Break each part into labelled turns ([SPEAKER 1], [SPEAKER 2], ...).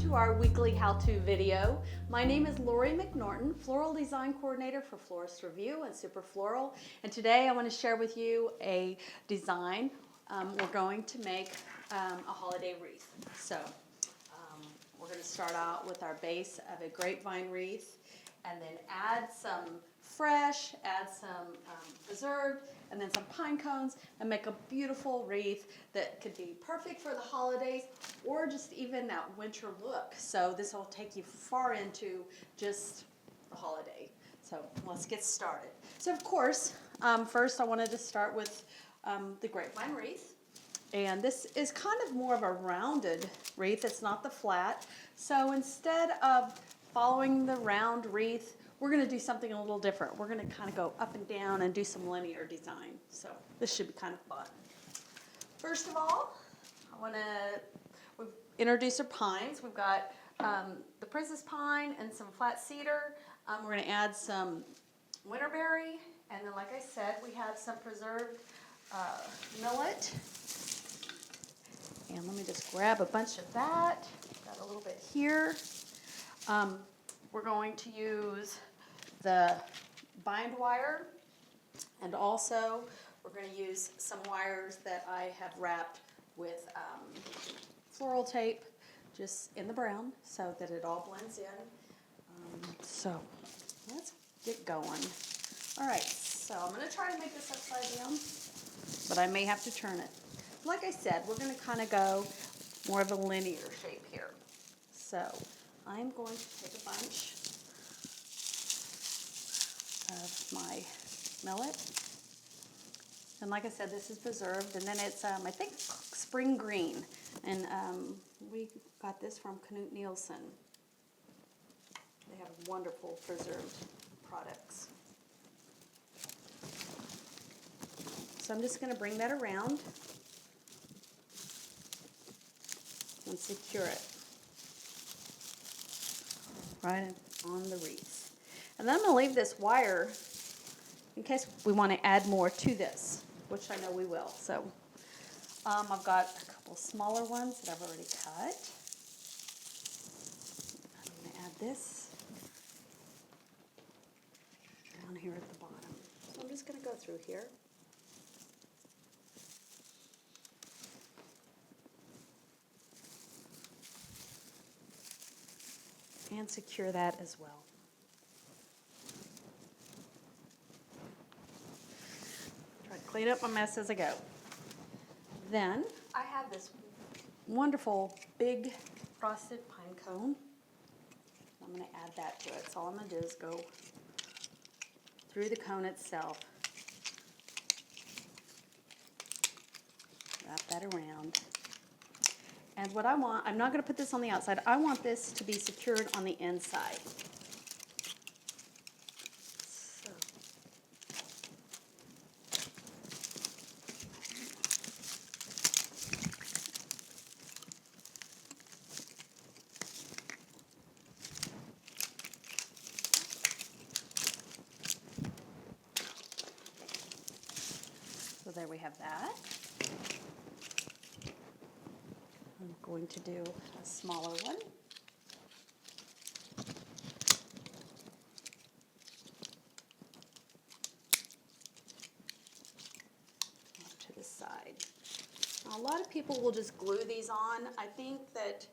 [SPEAKER 1] to our weekly how-to video. My name is Lori McNorton, Floral Design Coordinator for Florist Review and Super Floral. And today I want to share with you a design. We're going to make a holiday wreath. So we're going to start out with our base of a grapevine wreath and then add some fresh, add some preserved, and then some pine cones, and make a beautiful wreath that could be perfect for the holidays or just even that winter look. So this will take you far into just the holiday. So let's get started. So of course, first I wanted to start with the grapevine wreath. And this is kind of more of a rounded wreath. It's not the flat. So instead of following the round wreath, we're going to do something a little different. We're going to kind of go up and down and do some linear design. So this should be kind of fun. First of all, we've introduced our pines. We've got the princess pine and some flat cedar. We're going to add some winterberry. And then, like I said, we have some preserved millet. And let me just grab a bunch of that. Got a little bit here. We're going to use the bind wire, and also we're going to use some wires that I have wrapped with floral tape just in the brown so that it all blends in. So let's get going. All right, so I'm going to try to make this upside down, but I may have to turn it. Like I said, we're going to kind of go more of a linear shape here. So I'm going to take a bunch of my millet. And like I said, this is preserved. And then it's, I think, spring green. And we got this from Knut Nielsen. They have wonderful preserved products. So I'm just going to bring that around and secure it right on the wreath. And then I'm going to leave this wire in case we want to add more to this, which I know we will. So I've got a couple smaller ones that I've already cut. I'm going to add this down here at the bottom. So I'm just going to go through here. And secure that as well. Try to clean up my mess as I go. Then I have this wonderful big frosted pine cone. I'm going to add that to it. So all I'm going to do is go through the cone itself. Wrap that around. And what I want, I'm not going to put this on the outside. I want this to be secured on the inside. So there we have that. I'm going to do a smaller one. Off to the side. Now, a lot of people will just glue these on. I think that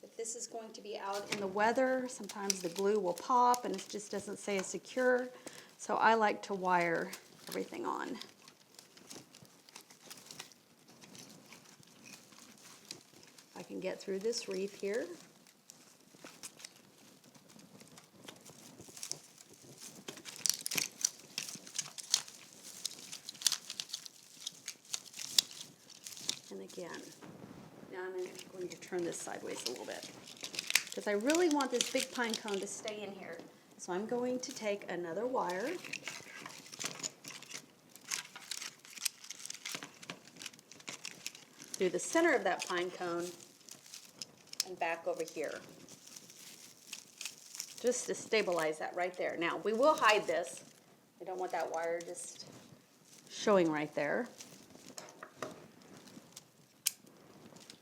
[SPEAKER 1] if this is going to be out in the weather, sometimes the glue will pop and it just doesn't stay as secure. So I like to wire everything on. I can get through this wreath here. And again, now I'm going to turn this sideways a little bit because I really want this big pine cone to stay in here. So I'm going to take another wire through the center of that pine cone and back over here, just to stabilize that right there. Now, we will hide this. I don't want that wire just showing right there.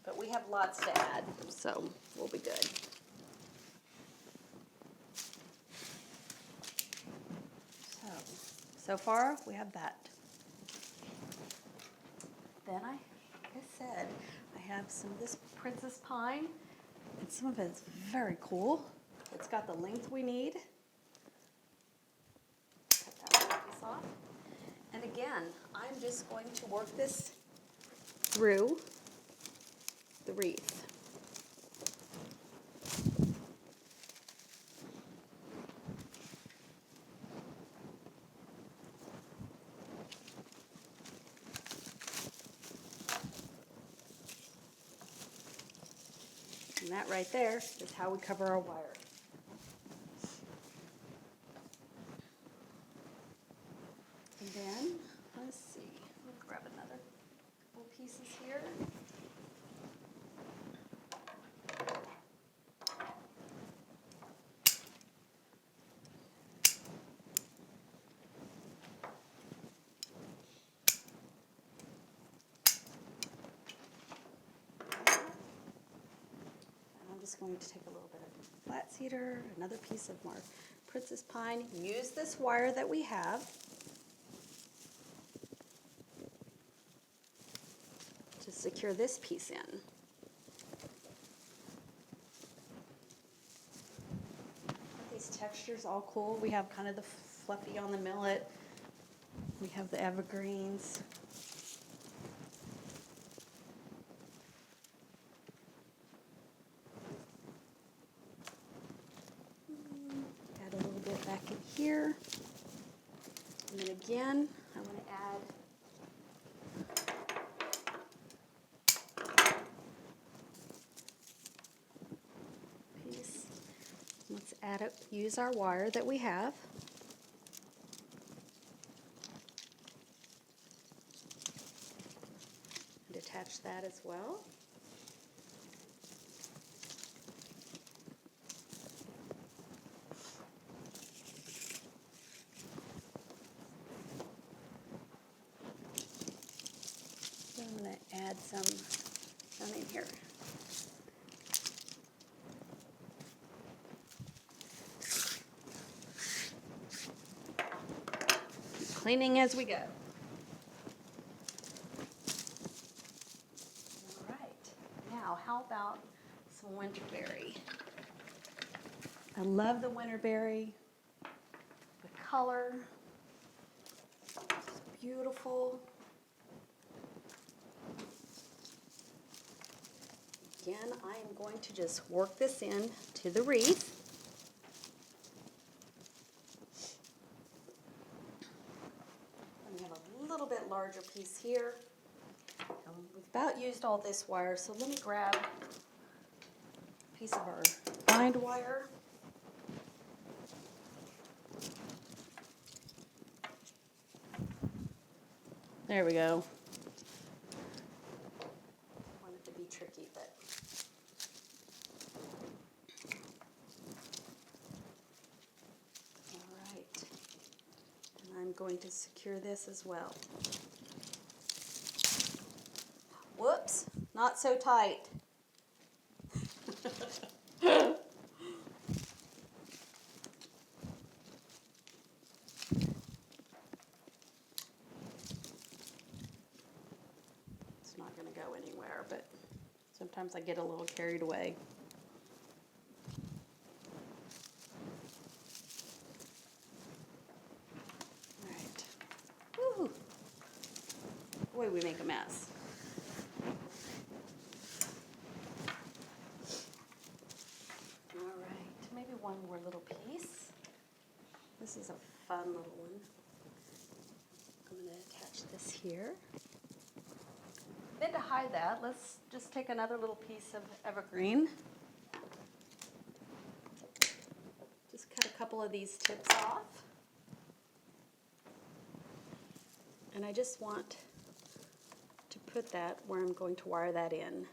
[SPEAKER 1] But but we have lots to add, so we'll be good. So far we have that. Then like I said, I have some of this princess pine, and some of it is very cool. It's got the length we need. Cut that piece off. And again, I'm just going to work this through the wreath. And that right there is how we cover our wire. And then, let's see, let me grab another couple pieces here. Just going to take a little bit of flat cedar, another piece of more princess pine. Use this wire that we have to secure this piece in. These textures all cool. We have kind of the fluffy on the millet. We have the evergreens. Back in here, and then again I want to add a piece. Let's add it. Use our wire that we have. And attach that as well. I'm going to add some in here. Keep cleaning as we go. All right. Now, how about some winterberry? I love the winterberry. The color is beautiful. Again, I am going to just work this in to the wreath. And we have a little bit larger piece here. We've about used all this wire, so let me grab a piece of our bind wire. There we go. I want it to be tricky, but all right. And I'm going to secure this as well. Whoops, not so tight. It's not going to go anywhere, but sometimes I get a little carried away. All right. Woo. Boy, we make a mess. All right, maybe one more little piece. This is a fun little one. I'm going to attach this here. Then to hide that, let's just take another little piece of evergreen. Just cut a couple of these tips off. And I just want to put that where I'm going to wire that in.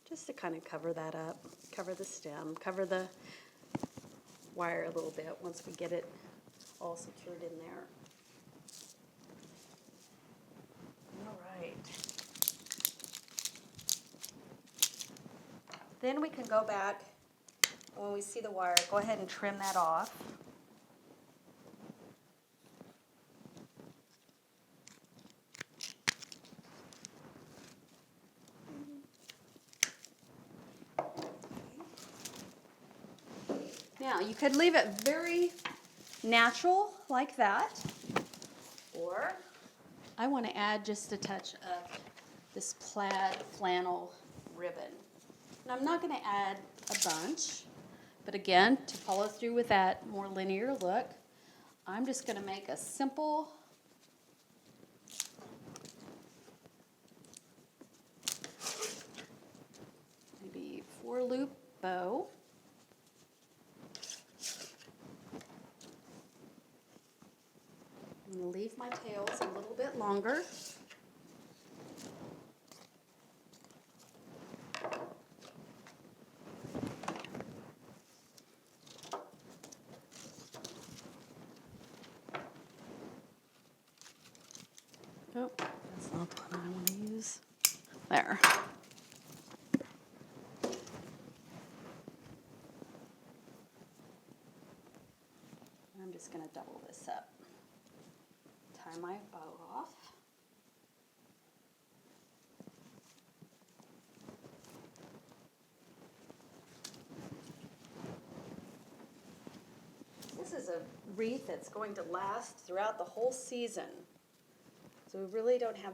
[SPEAKER 1] Just to kind of cover that up, cover the stem, cover the wire a little bit once we get it all secured in there. All right. Then we can go back, and when we see the wire, go ahead and trim that off. Now, you could leave it very natural like that, or I want to add just a touch of this plaid flannel ribbon. And I'm not going to add a bunch, but again, to follow through with that more linear look, I'm just going to make a simple maybe 4-loop bow. I'm going to leave my tails a little bit longer. Oh, that's not the one I want to use. There. I'm just going to double this up. Tie my bow off. This is a wreath that's going to last throughout the whole season. So we really don't have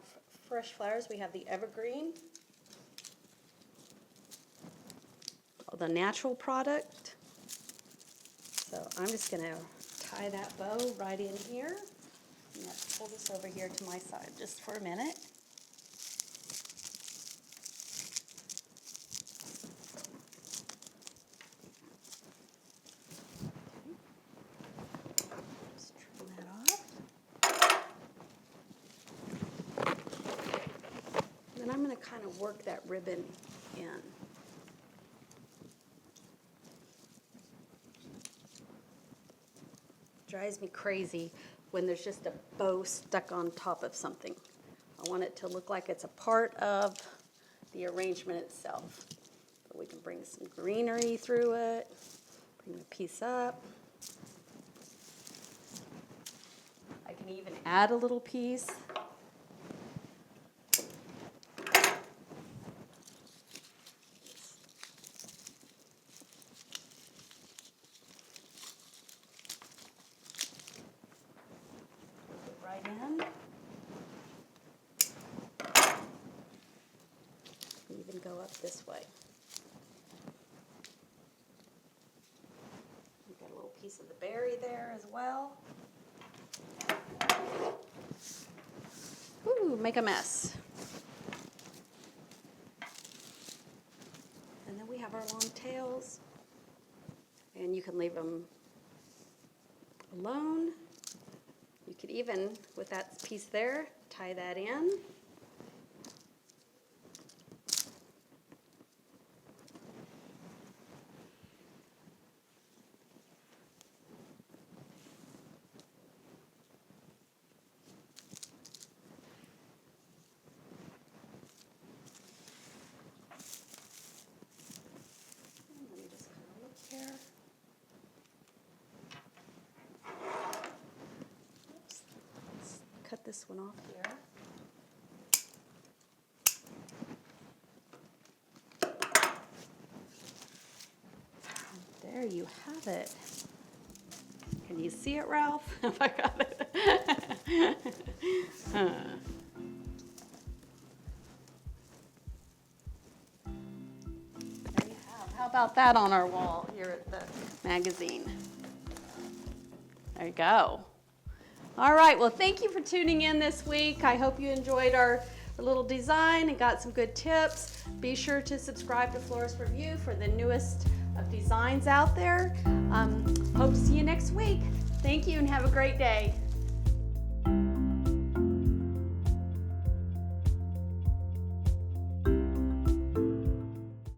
[SPEAKER 1] fresh flowers. We have the evergreen, the natural product. So I'm just going to tie that bow right in here. I'm going to pull this over here to my side just for a minute. Just trim that off. Then I'm going to kind of work that ribbon in. Drives me crazy when there's just a bow stuck on top of something. I want it to look like it's a part of the arrangement itself. So we can bring some greenery through it, bring the piece up. I can even add a little piece. Right in. Even go up this way. We've got a little piece of the berry there as well. Ooh, make a mess. And then we have our long tails. And you can leave them alone. You could even, with that piece there, tie that in. Let me just kind of look here. Cut this one off here. And there you have it. Can you see it, Ralph? If I got it. There you have. How about that on our wall here at the magazine? There you go. All right, well, thank you for tuning in this week. I hope you enjoyed our little design and got some good tips. Be sure to subscribe to Florist Review for the newest of designs out there. Hope to see you next week. Thank you and have a great day.